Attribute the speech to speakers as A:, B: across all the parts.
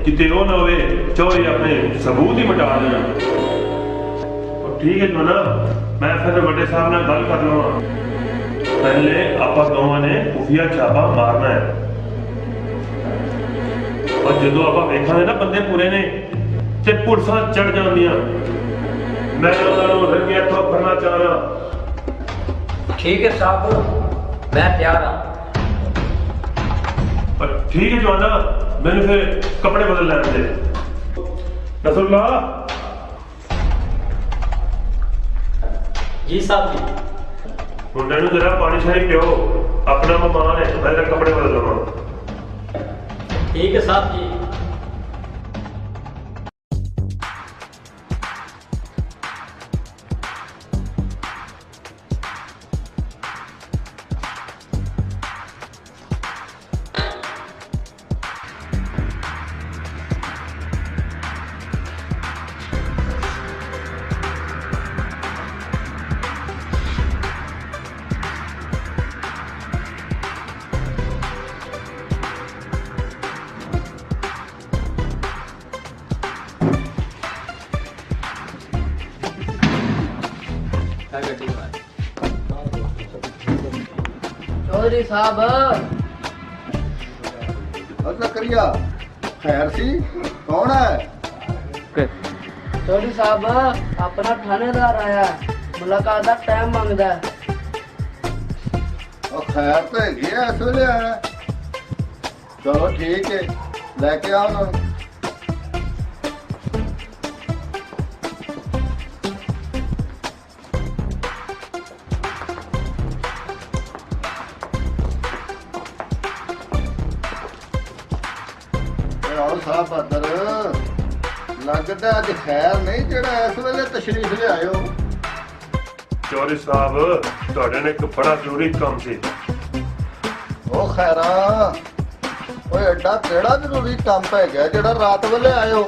A: किते वो ना होवे चोरी अपने सबूत ही मिटा देना। ठीक है जो ना मैं फिर बड़े साहब ने गल कर लवा। पहले आपा दोवां ने खुफिया छापा मारना है और जो आपा वेखा ना बंदे पूरे ने ते पुलिसां चढ़ जांदियां। मैं उन्होंने रंगे हथों करना चाह रहा।
B: ठीक है साहब, मैं तैयार हाँ।
A: ठीक है जवाना, मैंने फिर कपड़े बदल लेने दे। नसरुल्लाह
B: जी साहब जी।
A: मुंडे नूं जरा पानी शानी पियो, अपना मेहमान है, मैं तेरे कपड़े बदल लवां।
B: ठीक है साहब जी।
C: चौधरी साहब
D: जकरिया खैर सी कौन है?
C: चौधरी साहब अपना थानेदार आया, मुलाकात का टाइम मांगदा है।
D: और खैर तो है इस वेले आया। चलो ठीक है, लेके आओ ना। साहब बदर लगता अज खैर नहीं जेड़ा इस वेले तशरीफ ले आयो।
A: चौधरी साहब तुहाडे ने एक बड़ा जरूरी काम सी।
D: ओ खैरा ओए एडा केड़ा जरूरी काम पै गया जेड़ा रात वेले आयो?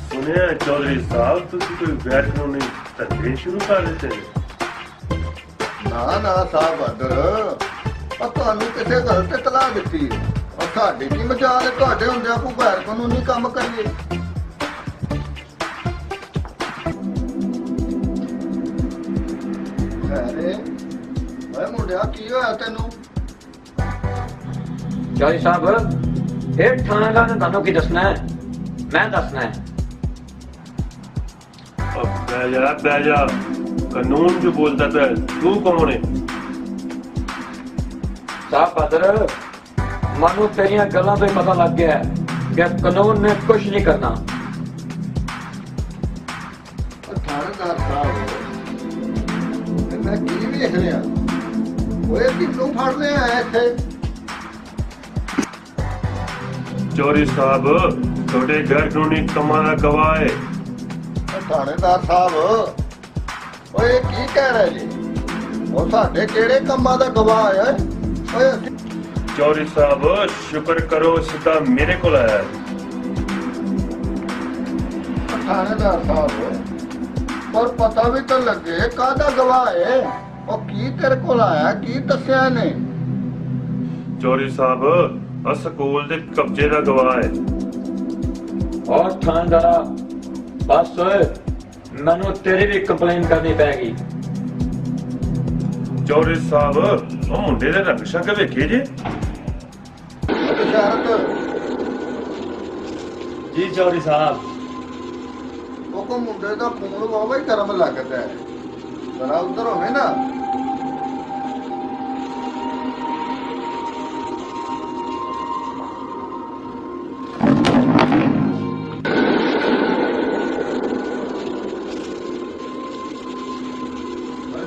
A: सुनिया चौधरी साहब तुसी कोई गैर कानूनी धंधे शुरू कर देते हैं।
D: ना ना साहब बदर ਤੁਹਾਨੂੰ ਕਿਸੇ ਗੱਲ ਤੇ ਤਲਾਹ ਦਿੱਤੀ ਔਰ ਸਾਡੇ ਕੀ ਮਜਾਲ ਹੈ ਤੁਹਾਡੇ ਹੁੰਦਿਆਂ ਕੋਈ ਗੈਰ ਕਾਨੂੰਨੀ ਕੰਮ ਕਰੀਏ। ਅਰੇ ਓਏ ਮੁੰਡਿਆ ਕੀ ਹੋਇਆ ਤੈਨੂੰ?
B: चौधरी साहब फिर थानेदार ने थानों की दसना है, मैं दसना है।
A: अब बैठ जा कानून जो बोलता था तू कौन है?
B: साहब बदर मानो तेरिया गल्लां तो ही पता लग गया है कि कानून ने कुछ नहीं करना।
D: थानेदार साहब मैं की देख रहा ओए किन्नू फड़ रहे हैं इत्थे?
A: चौधरी साहब थोड़े गैर कानूनी कमां दा गवाह है।
D: थानेदार साहब ओए की कह रहे जी? ਉਹ ਸਾਡੇ ਕਿਹੜੇ ਕੰਮਾਂ ਦਾ ਗਵਾਹ ਹੈ? ਓਏ
A: चौधरी साहब शुक्र करो सीधा मेरे को आया।
D: थानेदार साहब पर पता भी तो लगे कादा गवाह है और की तेरे को आया की दसिया ने?
A: चौधरी साहब स्कूल दे कब्जे दा गवाह है।
B: और थानेदारा बस मैनू तेरी भी कंप्लेन करनी पैगी।
A: चौधरी साहब ਉਹ ਮੁੰਡੇ ਦੇ ਰੰਗ ਸ਼ਕ ਵੇਖੇ ਜੇ?
B: जी चौधरी साहब
D: ਉਹ ਕੋ ਮੁੰਡੇ ਦਾ ਖੂਨ ਵਾਵਾ ਹੀ ਗਰਮ ਲੱਗਦਾ ਹੈ। ਜਰਾ ਉਧਰ ਹੋਵੇ ਨਾ।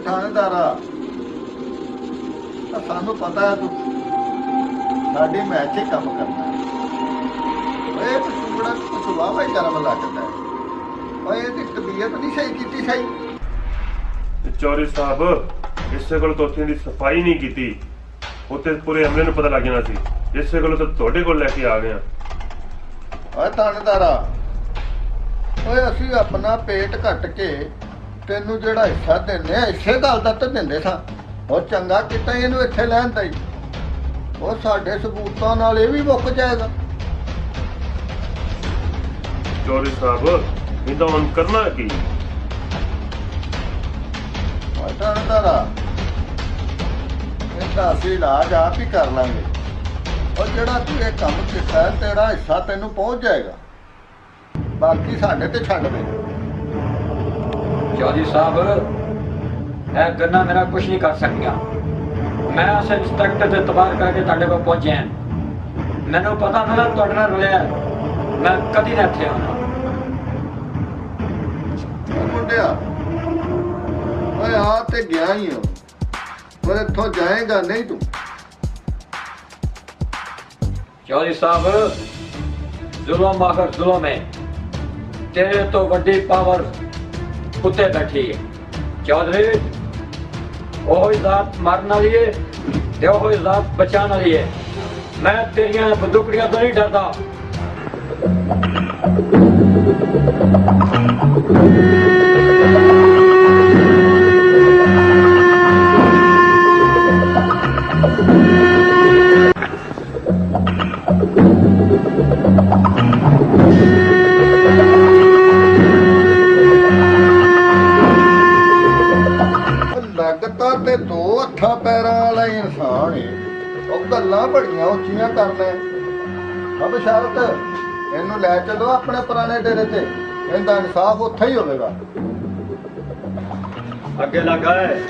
D: थानेदारा ਸਾਨੂੰ ਪਤਾ ਹੈ ਤੂੰ ਸਾਡੀ ਮੈਚ 'ਚ ਕੰਮ ਕਰਨਾ ਹੈ। ਓਏ ਬੜਾ ਕੁਛ ਵਾਵਾ ਹੀ ਗਰਮ ਲੱਗਦਾ ਹੈ। ਓਏ ਇਹਦੀ ਤਬੀਅਤ ਨਹੀਂ ਸਹੀ ਕੀਤੀ ਸਹੀ।
A: चौधरी साहब ਇਸੇ ਕੋਲ ਤੋਂ ਉੱਥੇ ਦੀ ਸਫਾਈ ਨਹੀਂ ਕੀਤੀ ਉੱਥੇ ਪੂਰੇ ਅਮਲੇ ਨੂੰ ਪਤਾ ਲੱਗ ਜਾਣਾ ਸੀ। ਇਸੇ ਕੋਲ ਤਾਂ ਤੁਹਾਡੇ ਕੋਲ ਲੈ ਕੇ ਆ ਗਏ ਆ।
D: ਓਏ थानेदारा ਓਏ ਅਸੀਂ ਆਪਣਾ ਪੇਟ ਘੱਟ ਕੇ ਤੈਨੂੰ ਜਿਹੜਾ ਹਿੱਸਾ ਦਿੰਦੇ ਆ ਇਸੇ ਗੱਲ ਦਾ ਤਾਂ ਦਿੰਦੇ ਸਾਂ। ਉਹ ਚੰਗਾ ਕੀਤਾ ਇਹਨੂੰ ਇੱਥੇ ਲੈਣ ਤਾ ਉਹ ਸਾਡੇ ਸਬੂਤਾਂ ਨਾਲ ਇਹ ਵੀ ਮੁੱਕ ਜਾਏਗਾ।
A: ਚੌਧਰੀ ਸਾਹਿਬ ਇਹਦਾ ਹੁਣ ਕਰਨਾ ਕੀ?
D: ਮਟਰਦਾਰਾ ਇਹਦਾ ਅਸੀਂ ਇਲਾਜ ਆਪ ਹੀ ਕਰ ਲਾਂਗੇ। ਉਹ ਜਿਹੜਾ ਤੂੰ ਇਹ ਕੰਮ ਕੀਤਾ ਹੈ, ਤੇਰਾ ਹਿੱਸਾ ਤੈਨੂੰ ਪਹੁੰਚ ਜਾਏਗਾ। ਬਾਕੀ ਸਾਡੇ ਤੇ ਛੱਡ ਦੇ।
B: ਚੌਧਰੀ ਸਾਹਿਬ ਇਹ ਗੰਨਾ ਮੇਰਾ ਕੁਝ ਨਹੀਂ ਕਰ ਸਕਦੀਆਂ। ਮੈਂ ਉਸ ਇੰਸਪੈਕਟਰ ਦੇ ਤਬਾਰ ਕਰਕੇ ਤੁਹਾਡੇ ਕੋਲ ਪਹੁੰਚਿਆ। ਮੈਨੂੰ ਪਤਾ ਨਾ ਤੁਹਾਡੇ ਨਾਲ ਰਲਿਆ, ਮੈਂ ਕਦੀ ਨਾ ਇੱਥੇ ਆਉਣਾ।
D: ਉਹ ਮੁੰਡਿਆ, ਓਏ ਆ ਤੇ ਗਿਆ ਹੀ ਹਾਂ, ਪਰ ਇੱਥੋਂ ਜਾਏਗਾ ਨਹੀਂ ਤੂੰ।
B: ਚੌਧਰੀ ਸਾਹਿਬ ਜ਼ੁਲਮ ਆਖਰ ਜ਼ੁਲਮ ਹੈ। ਤੇਰੇ ਤੋਂ ਵੱਡੀ ਪਾਵਰ ਉੱਤੇ ਬੈਠੀ ਹੈ। ਚੌਧਰੀ ਉਹ ਹੀ ਜ਼ਾਤ ਮਾਰਨ ਵਾਲੀ ਹੈ ਤੇ ਉਹ ਹੀ ਜ਼ਾਤ ਬਚਾਉਣ ਵਾਲੀ ਹੈ। ਮੈਂ ਤੇਰੀਆਂ ਬੰਦੂਕੜੀਆਂ ਤੋਂ ਨਹੀਂ ਡਰਦਾ।
D: ਲੱਗਦਾ ਤੇ ਦੋ ਹੱਥਾਂ ਪੈਰਾਂ ਵਾਲਾ ਹੀ ਇਨਸਾਨ ਹੈ। ਉਹ ਗੱਲਾਂ ਬੜੀਆਂ ਉੱਚੀਆਂ ਕਰਦਾ। ਅਬ ਸ਼ਰਤ ਇਹਨੂੰ ਲੈ ਚਲੋ ਆਪਣੇ ਪੁਰਾਣੇ ਡੇਰੇ ਤੇ, ਇਹਦਾ ਇਨਸਾਫ ਉੱਥੇ ਹੀ ਹੋਵੇਗਾ।
B: ਅੱਗੇ ਲੱਗਾ ਹੈ